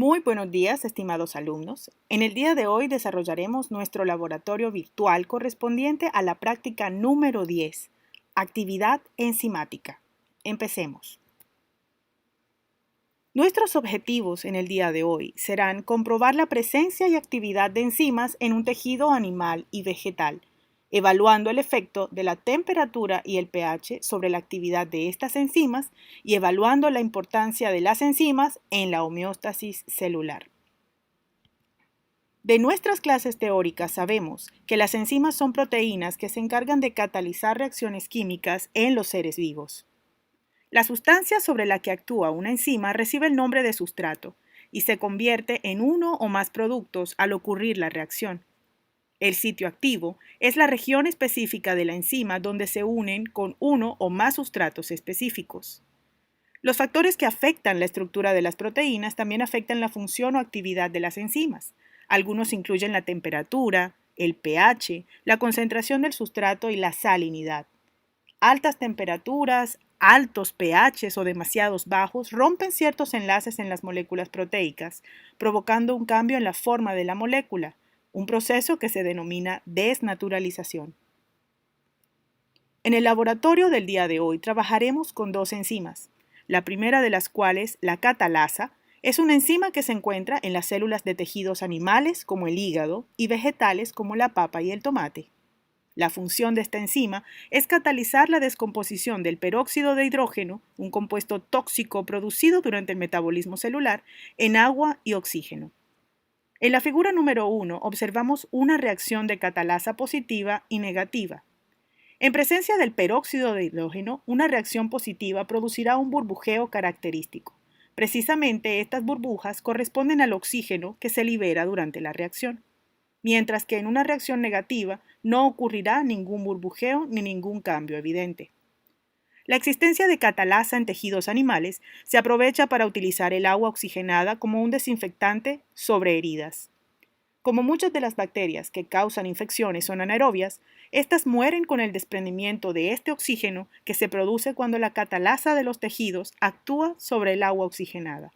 Muy buenos días, estimados alumnos. En el día de hoy desarrollaremos nuestro laboratorio virtual correspondiente a la práctica número 10, actividad enzimática. Empecemos. Nuestros objetivos en el día de hoy serán comprobar la presencia y actividad de enzimas en un tejido animal y vegetal, evaluando el efecto de la temperatura y el pH sobre la actividad de estas enzimas y evaluando la importancia de las enzimas en la homeostasis celular. De nuestras clases teóricas sabemos que las enzimas son proteínas que se encargan de catalizar reacciones químicas en los seres vivos. La sustancia sobre la que actúa una enzima recibe el nombre de sustrato y se convierte en uno o más productos al ocurrir la reacción. El sitio activo es la región específica de la enzima donde se unen con uno o más sustratos específicos. Los factores que afectan la estructura de las proteínas también afectan la función o actividad de las enzimas. Algunos incluyen la temperatura, el pH, la concentración del sustrato y la salinidad. Altas temperaturas, altos pHs o demasiados bajos rompen ciertos enlaces en las moléculas proteicas, provocando un cambio en la forma de la molécula, un proceso que se denomina desnaturalización. En el laboratorio del día de hoy trabajaremos con dos enzimas, la primera de las cuales, la catalasa, es una enzima que se encuentra en las células de tejidos animales como el hígado y vegetales como la papa y el tomate. La función de esta enzima es catalizar la descomposición del peróxido de hidrógeno, un compuesto tóxico producido durante el metabolismo celular, en agua y oxígeno. En la figura número 1 observamos una reacción de catalasa positiva y negativa. En presencia del peróxido de hidrógeno, una reacción positiva producirá un burbujeo característico. Precisamente estas burbujas corresponden al oxígeno que se libera durante la reacción, mientras que en una reacción negativa no ocurrirá ningún burbujeo ni ningún cambio evidente. La existencia de catalasa en tejidos animales se aprovecha para utilizar el agua oxigenada como un desinfectante sobre heridas. Como muchas de las bacterias que causan infecciones son anaerobias, estas mueren con el desprendimiento de este oxígeno que se produce cuando la catalasa de los tejidos actúa sobre el agua oxigenada.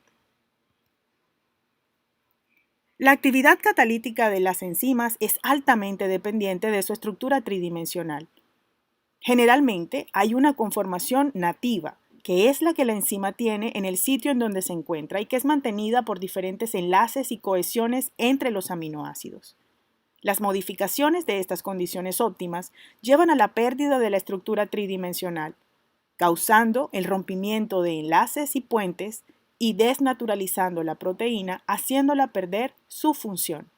La actividad catalítica de las enzimas es altamente dependiente de su estructura tridimensional. Generalmente hay una conformación nativa, que es la que la enzima tiene en el sitio en donde se encuentra y que es mantenida por diferentes enlaces y cohesiones entre los aminoácidos. Las modificaciones de estas condiciones óptimas llevan a la pérdida de la estructura tridimensional, causando el rompimiento de enlaces y puentes y desnaturalizando la proteína, haciéndola perder su función.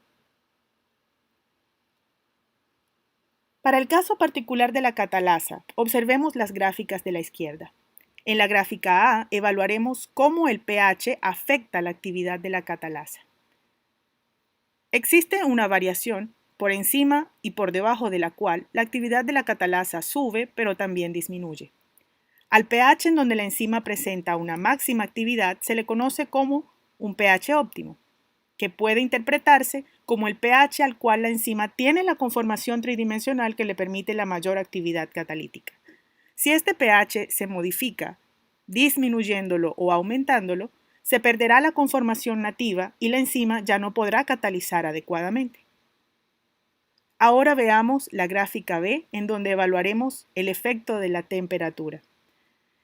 Para el caso particular de la catalasa, observemos las gráficas de la izquierda. En la gráfica A evaluaremos cómo el pH afecta la actividad de la catalasa. Existe una variación por encima y por debajo de la cual la actividad de la catalasa sube, pero también disminuye. Al pH en donde la enzima presenta una máxima actividad se le conoce como un pH óptimo, que puede interpretarse como el pH al cual la enzima tiene la conformación tridimensional que le permite la mayor actividad catalítica. Si este pH se modifica, disminuyéndolo o aumentándolo, se perderá la conformación nativa y la enzima ya no podrá catalizar adecuadamente. Ahora veamos la gráfica B, en donde evaluaremos el efecto de la temperatura.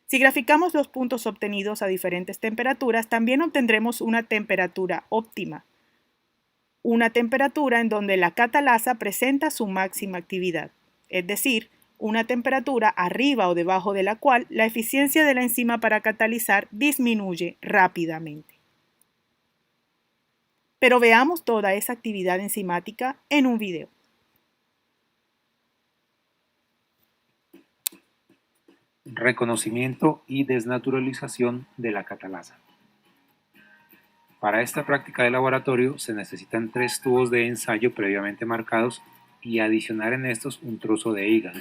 Si graficamos los puntos obtenidos a diferentes temperaturas, también obtendremos una temperatura óptima, una temperatura en donde la catalasa presenta su máxima actividad, es decir, una temperatura arriba o debajo de la cual la eficiencia de la enzima para catalizar disminuye rápidamente. Pero veamos toda esa actividad enzimática en un video. Reconocimiento y desnaturalización de la catalasa. Para esta práctica de laboratorio se necesitan 3 tubos de ensayo previamente marcados y adicionar en estos un trozo de hígado.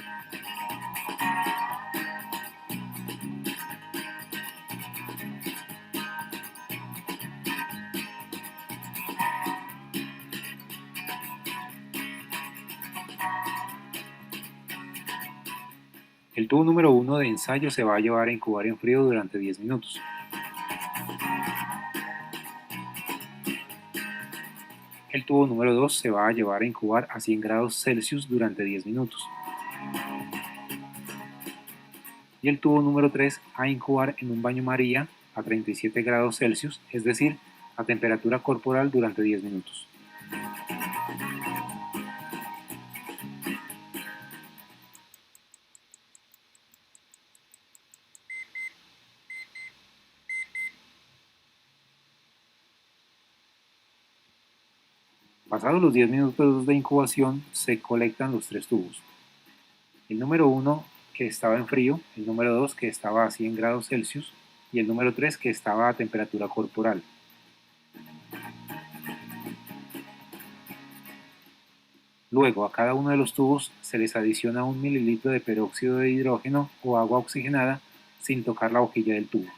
El tubo número 1 de ensayo se va a llevar a incubar en frío durante 10 minutos. El tubo número 2 se va a llevar a incubar a 100 grados Celsius durante 10 minutos. Y el tubo número 3 a incubar en un baño María a 37 grados Celsius, es decir, a temperatura corporal durante 10 minutos. Pasados los 10 minutos de incubación, se colectan los 3 tubos. El número 1 que estaba en frío, el número 2 que estaba a 100 grados Celsius y el número 3 que estaba a temperatura corporal. Luego a cada uno de los tubos se les adiciona 1 mililitro de peróxido de hidrógeno o agua oxigenada sin tocar la boquilla del tubo.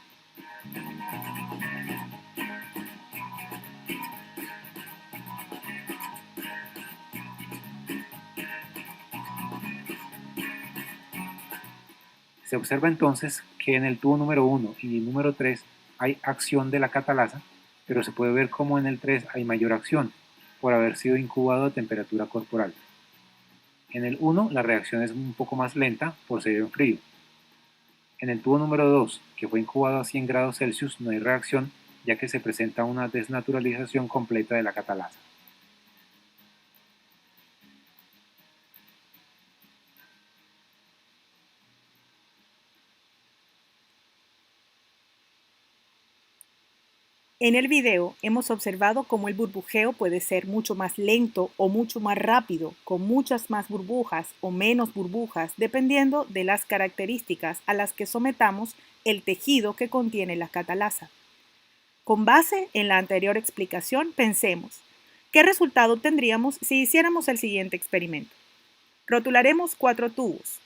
Se observa entonces que en el tubo número 1 y el número 3 hay acción de la catalasa, pero se puede ver como en el 3 hay mayor acción, por haber sido incubado a temperatura corporal. En el 1 la reacción es un poco más lenta por ser en frío. En el tubo número 2, que fue incubado a 100 grados Celsius, no hay reacción, ya que se presenta una desnaturalización completa de la catalasa. En el video hemos observado cómo el burbujeo puede ser mucho más lento o mucho más rápido, con muchas más burbujas o menos burbujas, dependiendo de las características a las que sometamos el tejido que contiene la catalasa. Con base en la anterior explicación, pensemos, ¿qué resultado tendríamos si hiciéramos el siguiente experimento? Rotularemos 4 tubos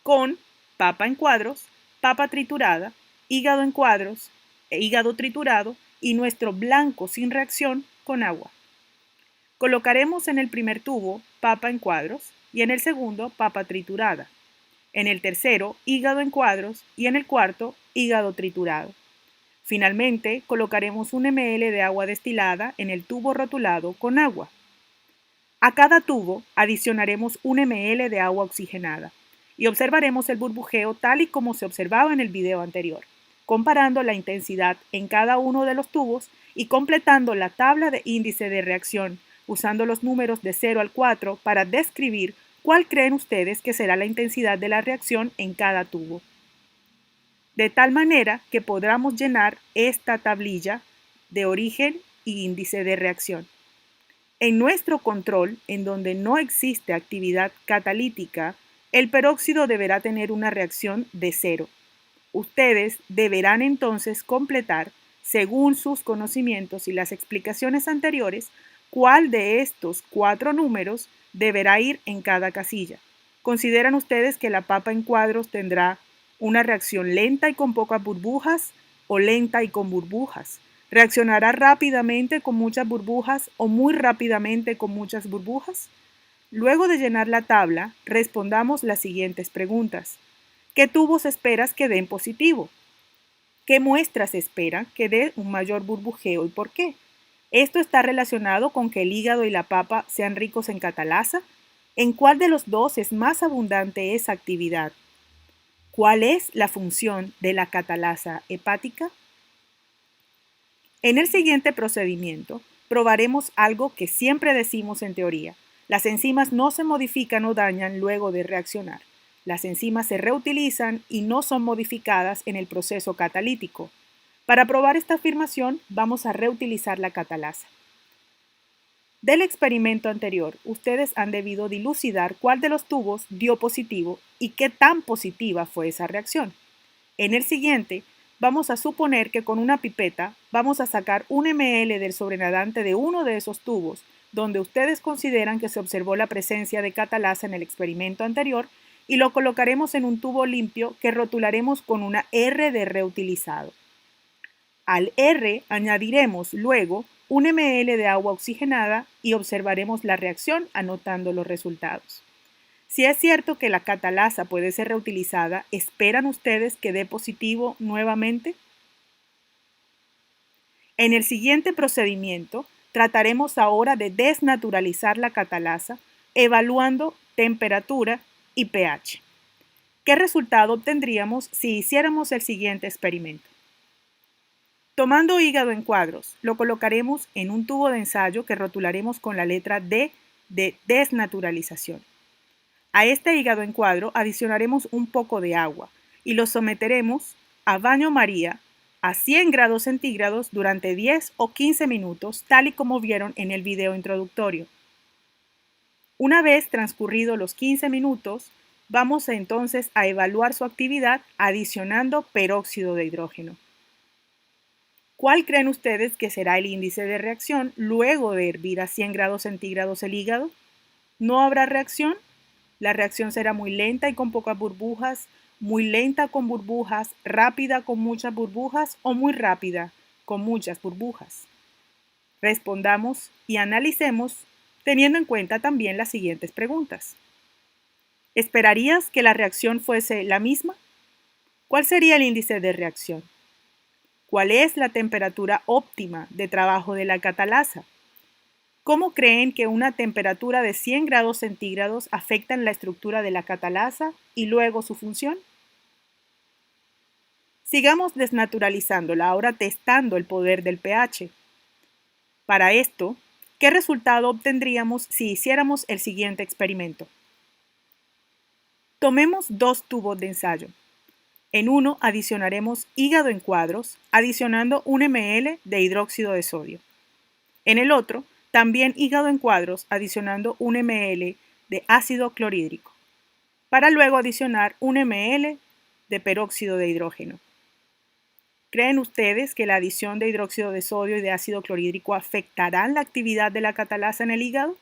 con papa en cuadros, papa triturada, hígado en cuadros, hígado triturado y nuestro blanco sin reacción con agua. Colocaremos en el primer tubo papa en cuadros y en el segundo papa triturada. En el tercero hígado en cuadros y en el cuarto hígado triturado. Finalmente colocaremos 1 ml de agua destilada en el tubo rotulado con agua. A cada tubo adicionaremos 1 ml de agua oxigenada y observaremos el burbujeo tal y como se observaba en el video anterior, comparando la intensidad en cada uno de los tubos y completando la tabla de índice de reacción usando los números de 0 al 4 para describir cuál creen ustedes que será la intensidad de la reacción en cada tubo. De tal manera que podamos llenar esta tablilla de origen y índice de reacción. En nuestro control, en donde no existe actividad catalítica, el peróxido deberá tener una reacción de 0. Ustedes deberán entonces completar, según sus conocimientos y las explicaciones anteriores, cuál de estos 4 números deberá ir en cada casilla. ¿Consideran ustedes que la papa en cuadros tendrá una reacción lenta y con pocas burbujas o lenta y con burbujas? ¿Reaccionará rápidamente con muchas burbujas o muy rápidamente con muchas burbujas? Luego de llenar la tabla, respondamos las siguientes preguntas. ¿Qué tubos esperas que den positivo? ¿Qué muestras espera que dé un mayor burbujeo y por qué? ¿Esto está relacionado con que el hígado y la papa sean ricos en catalasa? ¿En cuál de los dos es más abundante esa actividad? ¿Cuál es la función de la catalasa hepática? En el siguiente procedimiento, probaremos algo que siempre decimos en teoría. Las enzimas no se modifican o dañan luego de reaccionar. Las enzimas se reutilizan y no son modificadas en el proceso catalítico. Para probar esta afirmación, vamos a reutilizar la catalasa. Del experimento anterior, ustedes han debido dilucidar cuál de los tubos dio positivo y qué tan positiva fue esa reacción. En el siguiente, vamos a suponer que con una pipeta vamos a sacar 1 ml del sobrenadante de uno de esos tubos, donde ustedes consideran que se observó la presencia de catalasa en el experimento anterior, y lo colocaremos en un tubo limpio que rotularemos con una R de reutilizado. Al R añadiremos luego 1 ml de agua oxigenada y observaremos la reacción anotando los resultados. Si es cierto que la catalasa puede ser reutilizada, ¿esperan ustedes que dé positivo nuevamente? En el siguiente procedimiento, Trataremos ahora de desnaturalizar la catalasa evaluando temperatura y pH. ¿Qué resultado obtendríamos si hiciéramos el siguiente experimento? Tomando hígado en cuadros, lo colocaremos en un tubo de ensayo que rotularemos con la letra D de desnaturalización. A este hígado en cuadro adicionaremos un poco de agua y lo someteremos a baño María a 100 grados centígrados durante 10 o 15 minutos, tal y como vieron en el video introductorio. Una vez transcurridos los 15 minutos, vamos entonces a evaluar su actividad adicionando peróxido de hidrógeno. ¿Cuál creen ustedes que será el índice de reacción luego de hervir a 100 grados centígrados el hígado? ¿No habrá reacción? La reacción será muy lenta y con pocas burbujas, muy lenta con burbujas, rápida con muchas burbujas o muy rápida con muchas burbujas. Respondamos y analicemos teniendo en cuenta también las siguientes preguntas. ¿Esperarías que la reacción fuese la misma? ¿Cuál sería el índice de reacción? ¿Cuál es la temperatura óptima de trabajo de la catalasa? ¿Cómo creen que una temperatura de 100 grados centígrados afecta en la estructura de la catalasa y luego su función? Sigamos desnaturalizándola, ahora testando el poder del pH. Para esto, ¿qué resultado obtendríamos si hiciéramos el siguiente experimento? Tomemos dos tubos de ensayo. En uno adicionaremos hígado en cuadros, adicionando 1 ml de hidróxido de sodio. En el otro, también hígado en cuadros, adicionando 1 ml de ácido clorhídrico, para luego adicionar 1 ml de peróxido de hidrógeno. ¿Creen ustedes que la adición de hidróxido de sodio y de ácido clorhídrico afectarán la actividad de la catalasa en el hígado?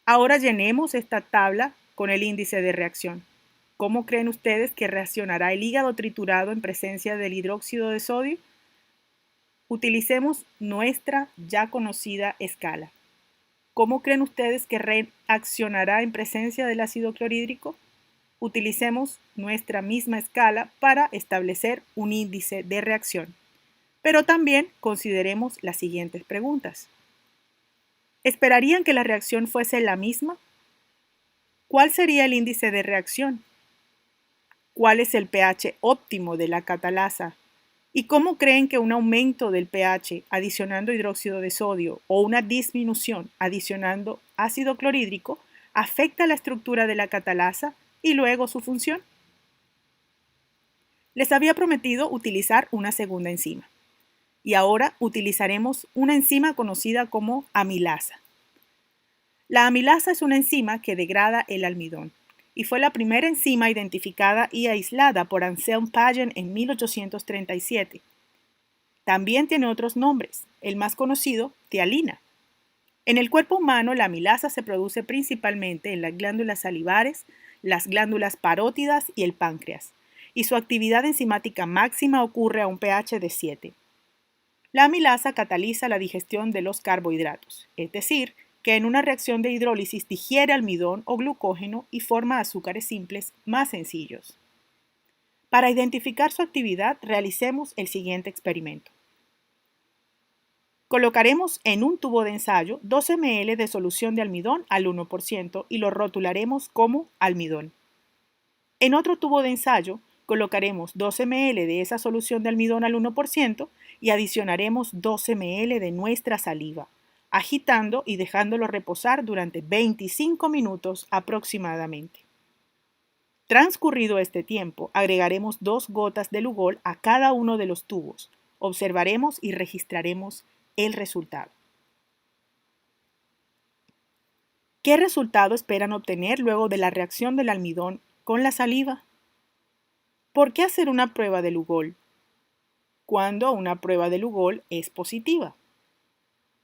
Ahora llenemos esta tabla con el índice de reacción. ¿Cómo creen ustedes que reaccionará el hígado triturado en presencia del hidróxido de sodio? Utilicemos nuestra ya conocida escala. ¿Cómo creen ustedes que reaccionará en presencia del ácido clorhídrico? Utilicemos nuestra misma escala para establecer un índice de reacción. Pero también consideremos las siguientes preguntas. ¿Esperarían que la reacción fuese la misma? ¿Cuál sería el índice de reacción? ¿Cuál es el pH óptimo de la catalasa? ¿Y cómo creen que un aumento del pH adicionando hidróxido de sodio o una disminución adicionando ácido clorhídrico afecta la estructura de la catalasa y luego su función? Les había prometido utilizar una segunda enzima y ahora utilizaremos una enzima conocida como amilasa. La amilasa es una enzima que degrada el almidón y fue la primera enzima identificada y aislada por Anselm Paget en 1837. También tiene otros nombres, el más conocido, tialina. En el cuerpo humano, la amilasa se produce principalmente en las glándulas salivares, las glándulas parótidas y el páncreas, y su actividad enzimática máxima ocurre a un pH de 7. La amilasa cataliza la digestión de los carbohidratos, es decir, que en una reacción de hidrólisis digiere almidón o glucógeno y forma azúcares simples más sencillos. Para identificar su actividad, realicemos el siguiente experimento. Colocaremos en un tubo de ensayo 2 ml de solución de almidón al 1% y lo rotularemos como almidón. En otro tubo de ensayo, colocaremos 2 ml de esa solución de almidón al 1% y adicionaremos 2 ml de nuestra saliva, agitando y dejándolo reposar durante 25 minutos aproximadamente. Transcurrido este tiempo, agregaremos 2 gotas de Lugol a cada uno de los tubos. Observaremos y registraremos el resultado. ¿Qué resultado esperan obtener luego de la reacción del almidón con la saliva? ¿Por qué hacer una prueba de Lugol cuando una prueba de Lugol es positiva?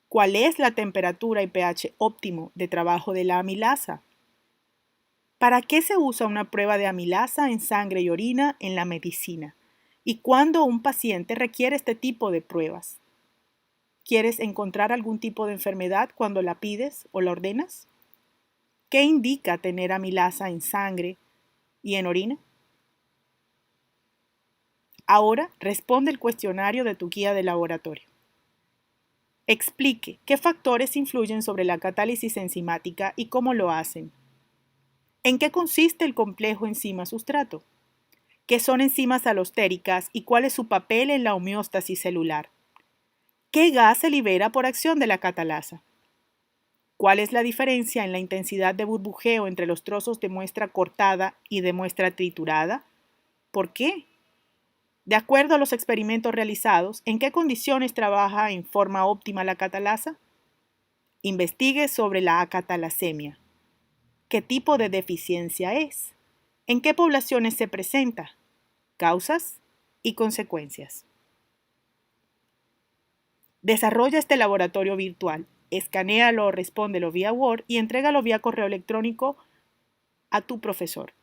¿Cuál es la temperatura y pH óptimo de trabajo de la amilasa? ¿Para qué se usa una prueba de amilasa en sangre y orina en la medicina? ¿Y cuándo un paciente requiere este tipo de pruebas? ¿Quieres encontrar algún tipo de enfermedad cuando la pides o la ordenas? ¿Qué indica tener amilasa en sangre y en orina? Ahora responde el cuestionario de tu guía de laboratorio. Explique qué factores influyen sobre la catálisis enzimática y cómo lo hacen. ¿En qué consiste el complejo enzima-sustrato? ¿Qué son enzimas alostéricas y cuál es su papel en la homeostasis celular? ¿Qué gas se libera por acción de la catalasa? ¿Cuál es la diferencia en la intensidad de burbujeo entre los trozos de muestra cortada y de muestra triturada? ¿Por qué? De acuerdo a los experimentos realizados, ¿en qué condiciones trabaja en forma óptima la catalasa? Investigue sobre la acatalasemia. ¿Qué tipo de deficiencia es? ¿En qué poblaciones se presenta? Causas y consecuencias. Desarrolla este laboratorio virtual, escanéalo o respóndelo vía Word y entrégalo vía correo electrónico a tu profesor.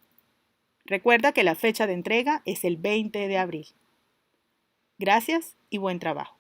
Recuerda que la fecha de entrega es el 20 de abril. Gracias y buen trabajo.